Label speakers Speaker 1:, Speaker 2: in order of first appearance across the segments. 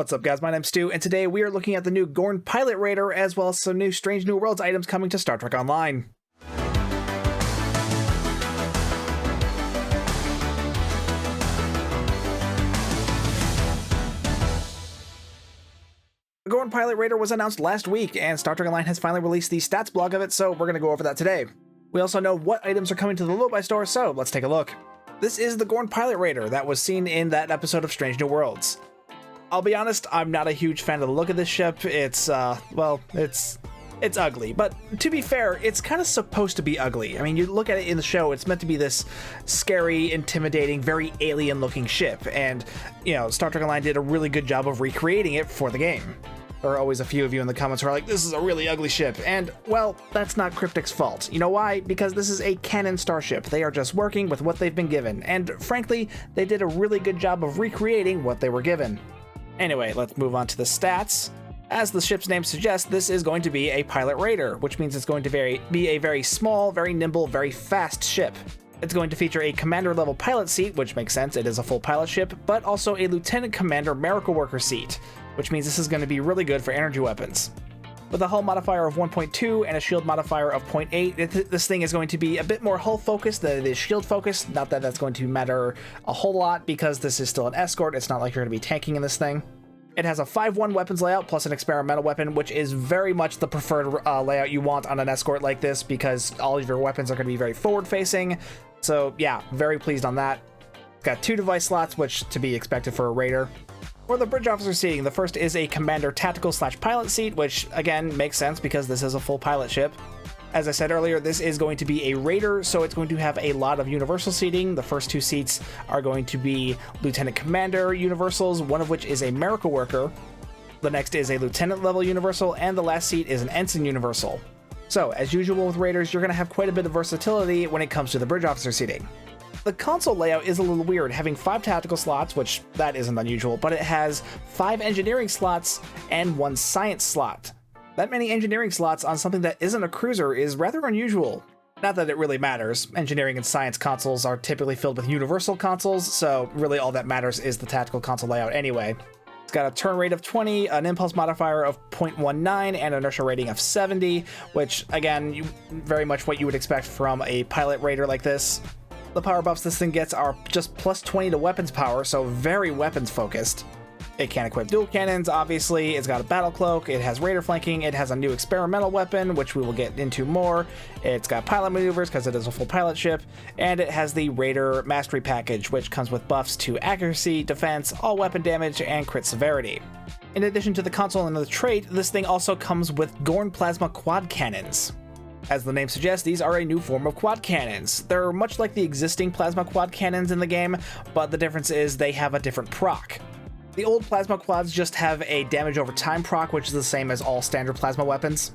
Speaker 1: What's up, guys? My name's Stu, and today we are looking at the new Gorn Pilot Raider, as well as some new Strange New Worlds items coming to Star Trek Online. The Gorn Pilot Raider was announced last week, and Star Trek Online has finally released the stats blog of it, so we're going to go over that today. We also know what items are coming to the Lobi store, so let's take a look. This is the Gorn Pilot Raider that was seen in that episode of Strange New Worlds. I'll be honest, I'm not a huge fan of the look of this ship. It's ugly, but to be fair, it's kind of supposed to be ugly. I mean, you look at it in the show, it's meant to be this scary, intimidating, very alien-looking ship, and, you know, Star Trek Online did a really good job of recreating it for the game. There are always a few of you in the comments who are like, this is a really ugly ship, and, well, that's not Cryptic's fault. You know why? Because this is a canon starship. They are just working with what they've been given, and frankly, they did a really good job of recreating what they were given. Anyway, let's move on to the stats. As the ship's name suggests, this is going to be a pilot raider, which means it's going to be a very small, very nimble, very fast ship. It's going to feature a commander level pilot seat, which makes sense, it is a full pilot ship, but also a lieutenant commander miracle worker seat, which means this is going to be really good for energy weapons. With a hull modifier of 1.2 and a shield modifier of 0.8, this thing is going to be a bit more hull focused than it is shield focused. Not that that's going to matter a whole lot because this is still an escort. It's not like you're going to be tanking in this thing. It has a 5-1 weapons layout plus an experimental weapon, which is very much the preferred layout you want on an escort like this because all of your weapons are going to be very forward facing. So yeah, very pleased on that. It's got 2 device slots, which to be expected for a raider. For the bridge officer seating, the first is a commander tactical / pilot seat, which again makes sense because this is a full pilot ship. As I said earlier, this is going to be a raider, so it's going to have a lot of universal seating. The first 2 seats are going to be lieutenant commander universals, one of which is a miracle worker. The next is a lieutenant level universal, and the last seat is an ensign universal. So, as usual with raiders, you're going to have quite a bit of versatility when it comes to the bridge officer seating. The console layout is a little weird, having 5 tactical slots, which that isn't unusual, but it has 5 engineering slots and 1 science slot. That many engineering slots on something that isn't a cruiser is rather unusual. Not that it really matters. Engineering and science consoles are typically filled with universal consoles, so really all that matters is the tactical console layout anyway. It's got a turn rate of 20, an impulse modifier of 0.19, and an inertia rating of 70, which, again, very much what you would expect from a pilot raider like this. The power buffs this thing gets are just plus 20 to weapons power, so very weapons focused. It can equip dual cannons, obviously, it's got a battle cloak, it has raider flanking, it has a new experimental weapon, which we will get into more, it's got pilot maneuvers because it is a full pilot ship, and it has the Raider Mastery Package, which comes with buffs to accuracy, defense, all weapon damage, and crit severity. In addition to the console and the trait, this thing also comes with Gorn Plasma Quad Cannons. As the name suggests, these are a new form of quad cannons. They're much like the existing plasma quad cannons in the game, but the difference is they have a different proc. The old plasma quads just have a damage over time proc, which is the same as all standard plasma weapons.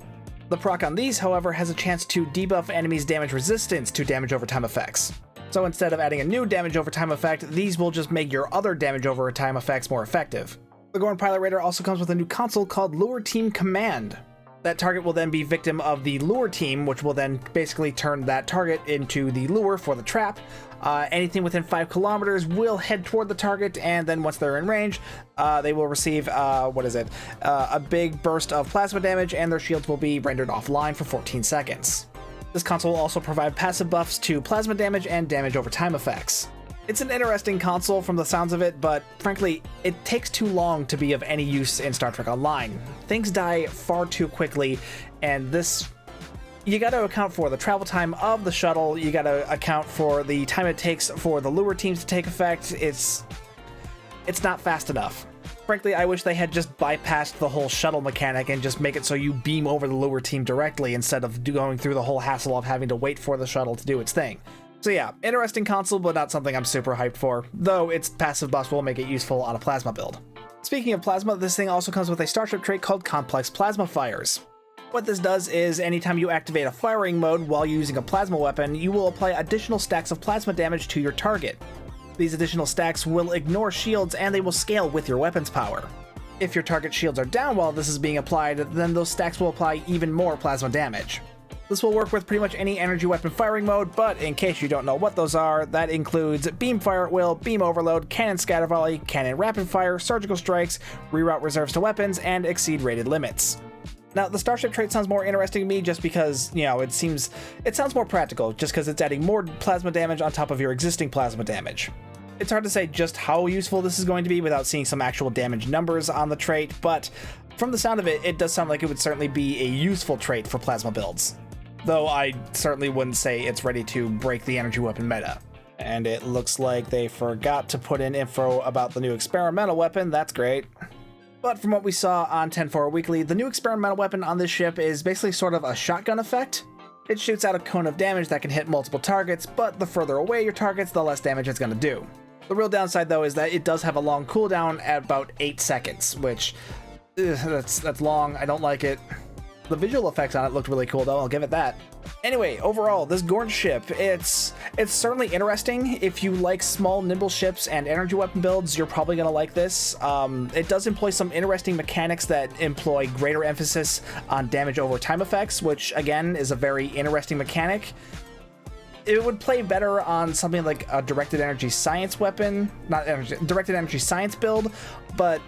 Speaker 1: The proc on these, however, has a chance to debuff enemies' damage resistance to damage over time effects. So instead of adding a new damage over time effect, these will just make your other damage over time effects more effective. The Gorn Pilot Raider also comes with a new console called Lure Team Command. That target will then be victim of the lure team, which will then basically turn that target into the lure for the trap. Anything within 5 kilometers will head toward the target, and then once they're in range, they will receive, a big burst of plasma damage, and their shields will be rendered offline for 14 seconds. This console will also provide passive buffs to plasma damage and damage over time effects. It's an interesting console from the sounds of it, but frankly, it takes too long to be of any use in Star Trek Online. Things die far too quickly, and this, you gotta account for the travel time of the shuttle, you gotta account for the time it takes for the lure teams to take effect. It's not fast enough. Frankly, I wish they had just bypassed the whole shuttle mechanic and just make it so you beam over the lure team directly instead of going through the whole hassle of having to wait for the shuttle to do its thing. So yeah, interesting console, but not something I'm super hyped for, though its passive buffs will make it useful on a plasma build. Speaking of plasma, this thing also comes with a starship trait called Complex Plasma Fires. What this does is, anytime you activate a firing mode while using a plasma weapon, you will apply additional stacks of plasma damage to your target. These additional stacks will ignore shields and they will scale with your weapon's power. If your target shields are down while this is being applied, then those stacks will apply even more plasma damage. This will work with pretty much any energy weapon firing mode, but in case you don't know what those are, that includes beam fire at will, beam overload, cannon scatter volley, cannon rapid fire, surgical strikes, reroute reserves to weapons, and exceed rated limits. Now, the Starship trait sounds more interesting to me just because, you know, it sounds more practical, just because it's adding more plasma damage on top of your existing plasma damage. It's hard to say just how useful this is going to be without seeing some actual damage numbers on the trait, but from the sound of it, it does sound like it would certainly be a useful trait for plasma builds. Though I certainly wouldn't say it's ready to break the energy weapon meta. And it looks like they forgot to put in info about the new experimental weapon. That's great. But from what we saw on 10-4 Weekly, the new experimental weapon on this ship is basically sort of a shotgun effect. It shoots out a cone of damage that can hit multiple targets, but the further away your targets, the less damage it's going to do. The real downside, though, is that it does have a long cooldown at about 8 seconds, which that's long. I don't like it. The visual effects on it looked really cool, though. I'll give it that. Anyway, overall, this Gorn ship, it's certainly interesting. If you like small, nimble ships and energy weapon builds, you're probably going to like this. It does employ some interesting mechanics that employ greater emphasis on damage over time effects, which, again, is a very interesting mechanic. It would play better on something like a directed energy science weapon, directed energy science build, but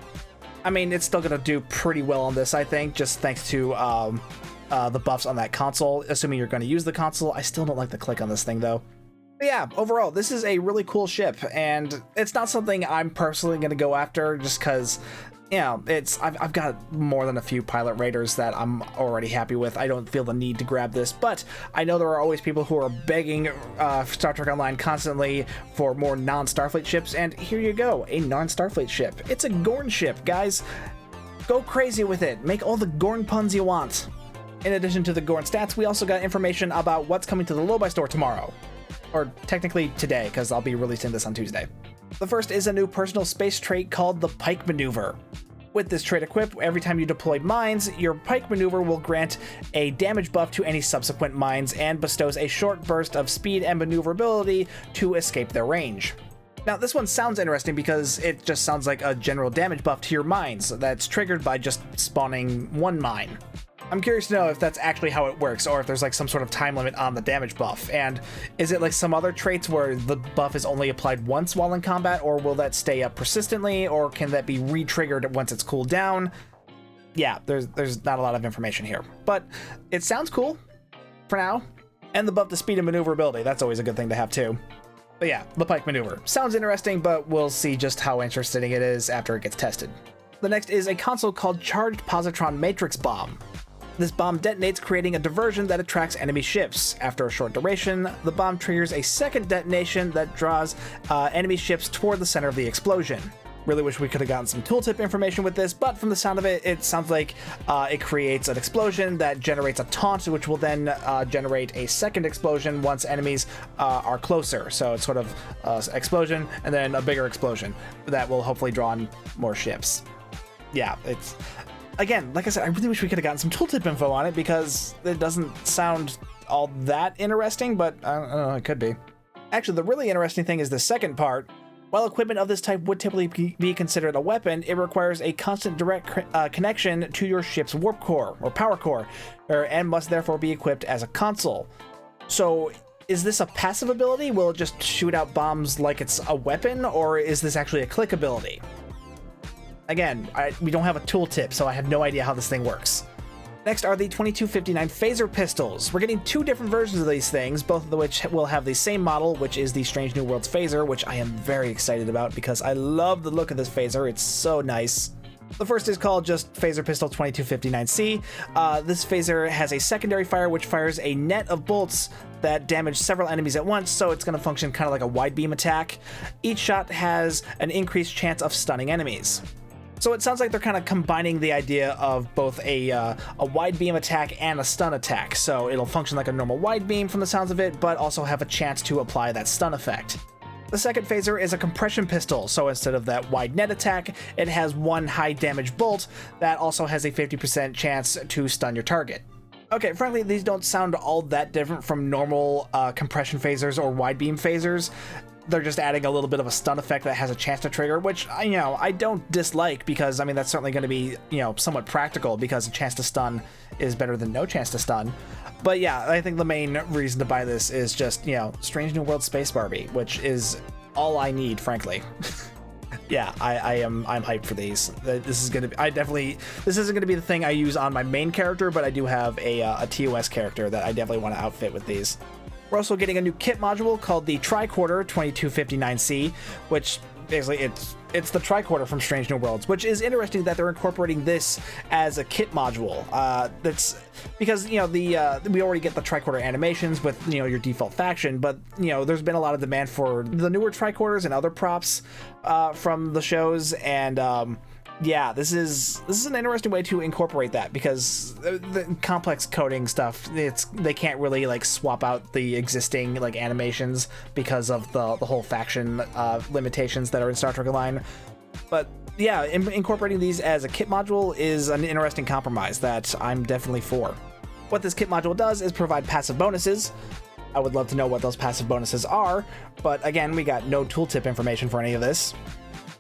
Speaker 1: I mean, it's still going to do pretty well on this, I think, just thanks to the buffs on that console, assuming you're going to use the console. I still don't like the click on this thing, though. But yeah, overall, this is a really cool ship, and it's not something I'm personally going to go after just because, you know, I've got more than a few Pilot Raiders that I'm already happy with. I don't feel the need to grab this, but I know there are always people who are begging Star Trek Online constantly for more non-Starfleet ships, and here you go, a non-Starfleet ship. It's a Gorn ship, guys. Go crazy with it. Make all the Gorn puns you want. In addition to the Gorn stats, we also got information about what's coming to the Lobi store tomorrow. Or technically today, because I'll be releasing this on Tuesday. The first is a new personal space trait called the Pike Maneuver. With this trait equipped, every time you deploy mines, your Pike Maneuver will grant a damage buff to any subsequent mines and bestows a short burst of speed and maneuverability to escape their range. Now, this one sounds interesting because it just sounds like a general damage buff to your mines that's triggered by just spawning one mine. I'm curious to know if that's actually how it works, or if there's like some sort of time limit on the damage buff. And is it like some other traits where the buff is only applied once while in combat, or will that stay up persistently, or can that be re-triggered once it's cooled down? Yeah, there's not a lot of information here, but it sounds cool for now. And the buff to speed and maneuverability, that's always a good thing to have too. But yeah, the Pike Maneuver. Sounds interesting, but we'll see just how interesting it is after it gets tested. The next is a console called Charged Positron Matrix Bomb. This bomb detonates, creating a diversion that attracts enemy ships. After a short duration, the bomb triggers a second detonation that draws enemy ships toward the center of the explosion. Really wish we could have gotten some tooltip information with this, but from the sound of it, it sounds like it creates an explosion that generates a taunt, which will then generate a second explosion once enemies are closer. So it's sort of explosion and then a bigger explosion that will hopefully draw in more ships. Yeah, it's... Again, like I said, I really wish we could have gotten some tooltip info on it because it doesn't sound all that interesting, but I don't know, it could be. Actually, the really interesting thing is the second part. While equipment of this type would typically be considered a weapon, it requires a constant direct connection to your ship's warp core or power core, and must therefore be equipped as a console. So is this a passive ability? Will it just shoot out bombs like it's a weapon, or is this actually a click ability? Again, we don't have a tooltip, so I have no idea how this thing works. Next are the 2259 phaser pistols. We're getting two different versions of these things, both of which will have the same model, which is the Strange New Worlds phaser, which I am very excited about because I love the look of this phaser. It's so nice. The first is called just Phaser Pistol 2259C. This phaser has a secondary fire which fires a net of bolts that damage several enemies at once, so it's going to function kind of like a wide beam attack. Each shot has an increased chance of stunning enemies. So it sounds like they're kind of combining the idea of both a wide beam attack and a stun attack. So it'll function like a normal wide beam from the sounds of it, but also have a chance to apply that stun effect. The second phaser is a compression pistol, so instead of that wide net attack, it has one high damage bolt that also has a 50% chance to stun your target. Okay, frankly, these don't sound all that different from normal compression phasers or wide beam phasers. they're just adding a little bit of a stun effect that has a chance to trigger, which, you know, I don't dislike, because I mean that's certainly going to be, you know, somewhat practical, because a chance to stun is better than no chance to stun. But yeah, I think the main reason to buy this is just, you know, Strange New World Space Barbie, which is all I need, frankly. Yeah, I'm hyped for these. This is gonna be, this isn't gonna be the thing I use on my main character, but I do have a TOS character that I definitely want to outfit with these. We're also getting a new kit module called the Tricorder 2259C, which basically it's the tricorder from Strange New Worlds, which is interesting that they're incorporating this as a kit module. That's because, you know, we already get the tricorder animations with, you know, your default faction, but, you know, there's been a lot of demand for the newer tricorders and other props from the shows, and yeah, this is an interesting way to incorporate that, because the complex coding stuff, they can't really like swap out the existing like animations because of the whole faction limitations that are in Star Trek Online. But yeah, incorporating these as a kit module is an interesting compromise that I'm definitely for. What this kit module does is provide passive bonuses. I would love to know what those passive bonuses are, but again, we got no tooltip information for any of this.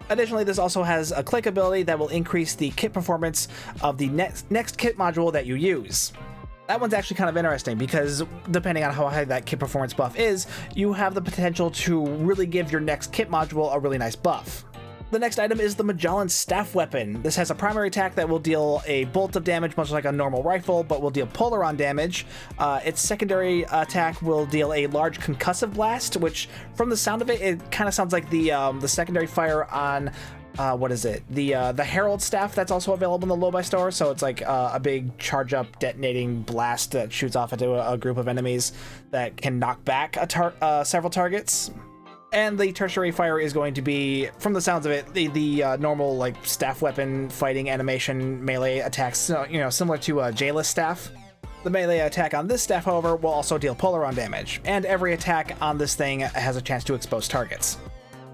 Speaker 1: Additionally, this also has a click ability that will increase the kit performance of the next kit module that you use. That one's actually kind of interesting, because depending on how high that kit performance buff is, you have the potential to really give your next kit module a really nice buff. The next item is the Magellan Staff Weapon. This has a primary attack that will deal a bolt of damage, much like a normal rifle, but will deal polaron damage. Its secondary attack will deal a large concussive blast, which, from the sound of it, it kind of sounds like the secondary fire on what is it? The Herald Staff that's also available in the Lobi store. So it's like a big charge up detonating blast that shoots off into a group of enemies that can knock back several targets. And the tertiary fire is going to be, from the sounds of it, the normal like staff weapon fighting animation melee attacks, you know, similar to Jailus staff. The melee attack on this staff, however, will also deal polaron damage, and every attack on this thing has a chance to expose targets.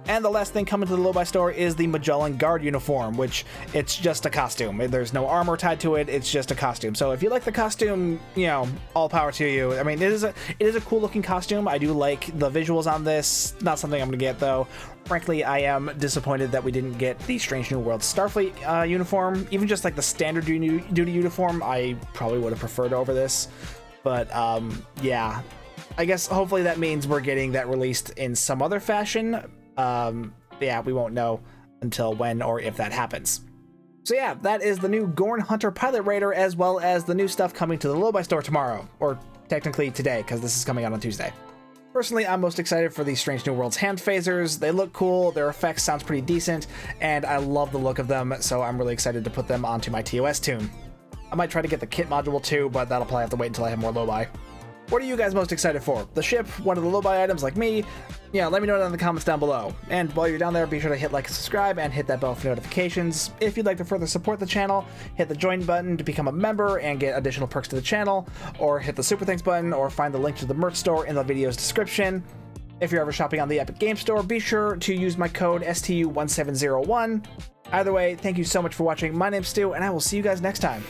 Speaker 1: And the last thing coming to the Lobi store is the Magellan Guard uniform, which it's just a costume. There's no armor tied to it, it's just a costume. So if you like the costume, you know, all power to you. I mean, it is a cool looking costume. I do like the visuals on this. Not something I'm gonna get though. Frankly, I am disappointed that we didn't get the Strange New World Starfleet uniform. Even just like the standard duty uniform, I probably would have preferred over this. But yeah, I guess hopefully that means we're getting that released in some other fashion. Yeah, we won't know until when or if that happens. So yeah, that is the new Gorn Hunter Pilot Raider, as well as the new stuff coming to the Lobi store tomorrow, or technically today, because this is coming out on Tuesday. Personally, I'm most excited for these Strange New Worlds hand phasers. They look cool, their effects sounds pretty decent, and I love the look of them, so I'm really excited to put them onto my TOS tune. I might try to get the kit module too, but that'll probably have to wait until I have more Lobi. What are you guys most excited for? The ship, one of the Lobi items like me? Yeah, let me know down in the comments down below. And while you're down there, be sure to hit like and subscribe and hit that bell for notifications. If you'd like to further support the channel, hit the join button to become a member and get additional perks to the channel, or hit the super thanks button, or find the link to the merch store in the video's description. If you're ever shopping on the Epic Game Store, be sure to use my code STU1701. Either way, thank you so much for watching. My name's Stu, and I will see you guys next time.